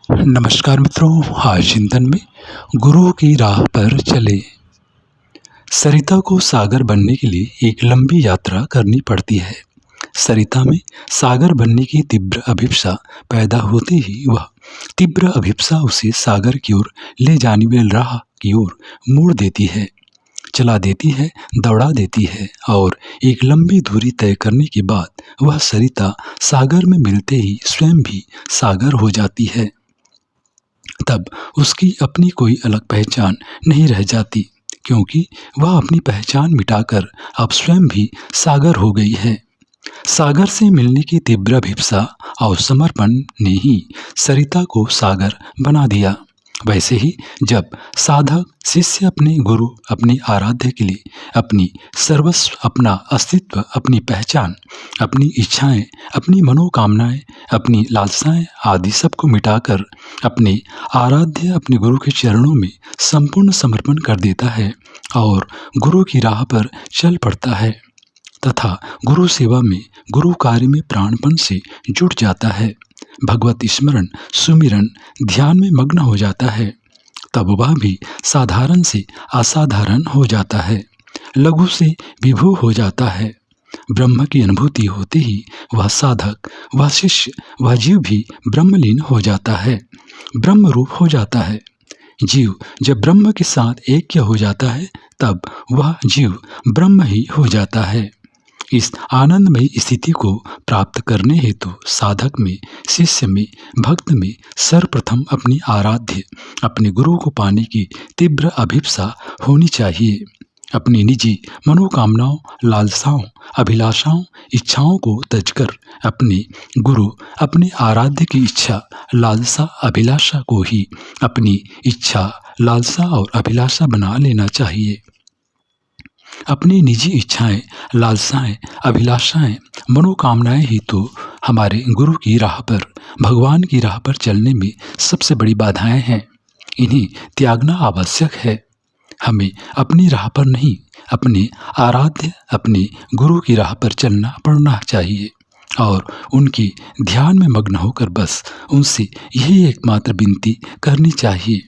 नमस्कार मित्रों, आज चिंतन में गुरु की राह पर चले। सरिता को सागर बनने के लिए एक लंबी यात्रा करनी पड़ती है। सरिता में सागर बनने की तीव्र अभिप्सा पैदा होते ही वह तीव्र अभिप्सा उसे सागर की ओर ले जाने वाली राह की ओर मोड़ देती है, चला देती है, दौड़ा देती है और एक लंबी दूरी तय करने के बाद वह सरिता सागर में मिलते ही स्वयं भी सागर हो जाती है। तब उसकी अपनी कोई अलग पहचान नहीं रह जाती, क्योंकि वह अपनी पहचान मिटाकर अब स्वयं भी सागर हो गई है। सागर से मिलने की तीव्र अभिप्सा और समर्पण ने ही सरिता को सागर बना दिया। वैसे ही जब साधक शिष्य अपने गुरु, अपने आराध्य के लिए अपनी सर्वस्व, अपना अस्तित्व, अपनी पहचान, अपनी इच्छाएं, अपनी मनोकामनाएं, अपनी लालसाएं आदि सबको मिटाकर अपने आराध्य, अपने गुरु के चरणों में संपूर्ण समर्पण कर देता है और गुरु की राह पर चल पड़ता है तथा गुरु सेवा में, गुरु कार्य में प्राणपण से जुट जाता है, भगवत स्मरण, सुमिरन, ध्यान में मग्न हो जाता है, तब वह भी साधारण से असाधारण हो जाता है, लघु से विभु हो जाता है। ब्रह्म की अनुभूति होते ही वह साधक, वह शिष्य, वह जीव भी ब्रह्मलीन हो जाता है, ब्रह्म रूप हो जाता है। जीव जब ब्रह्म के साथ ऐक्य हो जाता है तब वह जीव ब्रह्म ही हो जाता है। इस आनंदमयी स्थिति को प्राप्त करने हेतु साधक में, शिष्य में, भक्त में सर्वप्रथम अपनी आराध्य, अपने गुरु को पाने की तीव्र अभिप्सा होनी चाहिए। अपनी निजी मनोकामनाओं, लालसाओं, अभिलाषाओं, इच्छाओं को त्यजकर अपने गुरु, अपने आराध्य की इच्छा, लालसा, अभिलाषा को ही अपनी इच्छा, लालसा और अभिलाषा बना लेना चाहिए। अपनी निजी इच्छाएं, लालसाएं, अभिलाषाएं, मनोकामनाएं ही तो हमारे गुरु की राह पर, भगवान की राह पर चलने में सबसे बड़ी बाधाएं हैं। इन्हें त्यागना आवश्यक है। हमें अपनी राह पर नहीं, अपने आराध्य, अपने गुरु की राह पर चलना पड़ना चाहिए और उनके ध्यान में मग्न होकर बस उनसे यही एकमात्र विनती करनी चाहिए,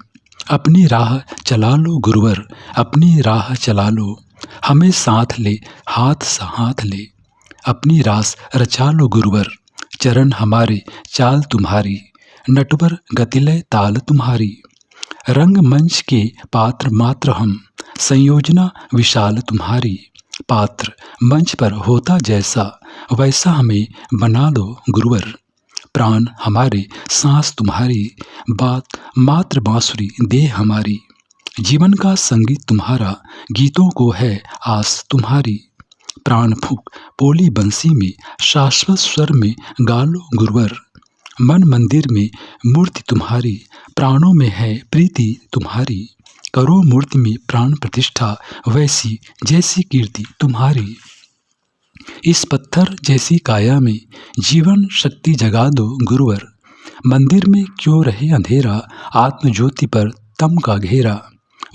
अपनी राह चला लो गुरुवर, अपनी राह चला लो, हमें साथ ले, हाथ हाथ ले, अपनी रास रचा लो गुरुवर, चरण हमारे, चाल तुम्हारी, नटवर गतिलय ताल तुम्हारी, रंग मंच के पात्र मात्र हम, संयोजना विशाल तुम्हारी, पात्र मंच पर होता जैसा वैसा हमें बना दो गुरुवर, प्राण हमारे, सांस तुम्हारी, बात मात्र बांसुरी देह हमारी, जीवन का संगीत तुम्हारा, गीतों को है आस तुम्हारी, प्राण फूक पोली बंसी में, शाश्वत स्वर में गालो गुरुवर, मन मंदिर में मूर्ति तुम्हारी, प्राणों में है प्रीति तुम्हारी, करो मूर्ति में प्राण प्रतिष्ठा, वैसी जैसी कीर्ति तुम्हारी, इस पत्थर जैसी काया में जीवन शक्ति जगा दो गुरुवर, मंदिर में क्यों रहे अंधेरा, आत्म ज्योति पर तम का घेरा,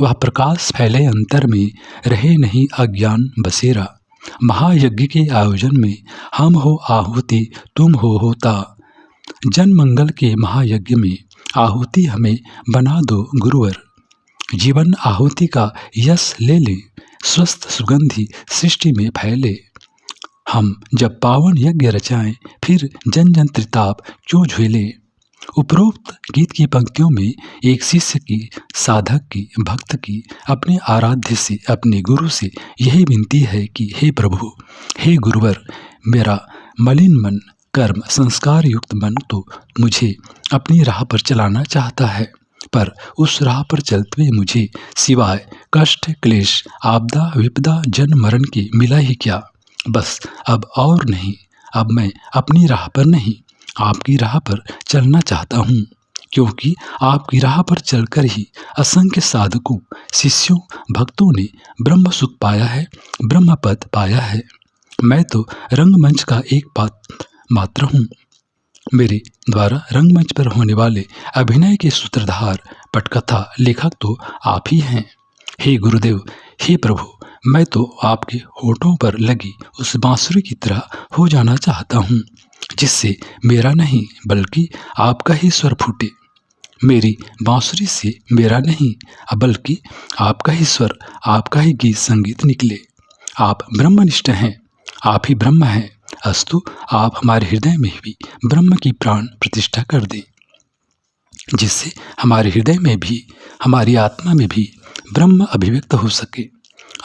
वह प्रकाश फैले अंतर में, रहे नहीं अज्ञान बसेरा, महायज्ञ के आयोजन में हम हो आहुति, तुम हो होता, जन मंगल के महायज्ञ में आहुति हमें बना दो गुरुवर, जीवन आहुति का यश ले ले, स्वस्थ सुगंधि सृष्टि में फैले, हम जब पावन यज्ञ रचाएं, फिर जन जन त्रिताप क्यों झेले। उपरोक्त गीत की पंक्तियों में एक शिष्य की, साधक की, भक्त की अपने आराध्य से, अपने गुरु से यही विनती है कि हे प्रभु, हे गुरुवर, मेरा मलिन मन, कर्म, संस्कार युक्त मन तो मुझे अपनी राह पर चलाना चाहता है, पर उस राह पर चलते हुए मुझे सिवाय कष्ट, क्लेश, आपदा, विपदा, जन्म मरण के मिला ही क्या। बस अब और नहीं, अब मैं अपनी राह पर नहीं, आपकी राह पर चलना चाहता हूँ, क्योंकि आपकी राह पर चलकर ही असंख्य साधकों, शिष्यों, भक्तों ने ब्रह्म सुख पाया है, ब्रह्म पद पाया है। मैं तो रंगमंच का एक पात्र मात्र हूँ। मेरे द्वारा रंगमंच पर होने वाले अभिनय के सूत्रधार, पटकथा, लेखक तो आप ही हैं। हे गुरुदेव, हे प्रभु, मैं तो आपके होठों पर लगी उस बांसुरी की तरह हो जाना चाहता हूँ, जिससे मेरा नहीं बल्कि आपका ही स्वर फूटे। मेरी बांसुरी से मेरा नहीं बल्कि आपका ही स्वर, आपका ही गीत संगीत निकले। आप ब्रह्मनिष्ठ हैं, आप ही ब्रह्म हैं। अस्तु आप हमारे हृदय में भी ब्रह्म की प्राण प्रतिष्ठा कर दें, जिससे हमारे हृदय में भी, हमारी आत्मा में भी ब्रह्म अभिव्यक्त हो सके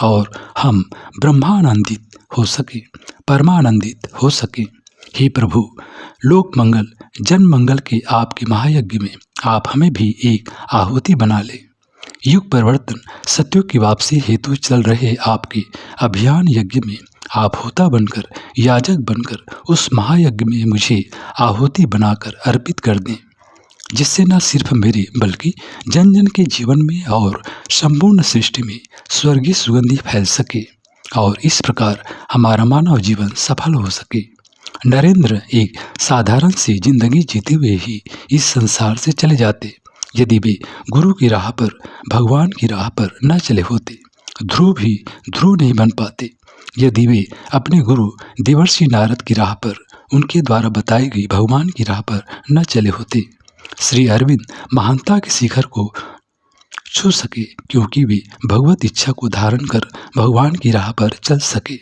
और हम ब्रह्मानंदित हो सके, परमानंदित हो सके। हे प्रभु, लोक मंगल जन मंगल के आपके महायज्ञ में आप हमें भी एक आहुति बना ले। युग परिवर्तन सत्युग की वापसी हेतु चल रहे आपके अभियान यज्ञ में आप होता बनकर, याजक बनकर उस महायज्ञ में मुझे आहुति बनाकर अर्पित कर दें, जिससे न सिर्फ मेरे बल्कि जन जन के जीवन में और संपूर्ण सृष्टि में स्वर्गीय सुगंधि फैल सके और इस प्रकार हमारा मानव जीवन सफल हो सके। नरेंद्र एक साधारण सी जिंदगी जीते हुए ही इस संसार से चले जाते यदि वे गुरु की राह पर, भगवान की राह पर न चले होते। ध्रुव भी ध्रुव नहीं बन पाते यदि वे अपने गुरु देवर्षि नारद की राह पर, उनके द्वारा बताई गई भगवान की राह पर न चले होते। श्री अरविंद महानता के शिखर को छू सके क्योंकि वे भगवत इच्छा को धारण कर भगवान की राह पर चल सके।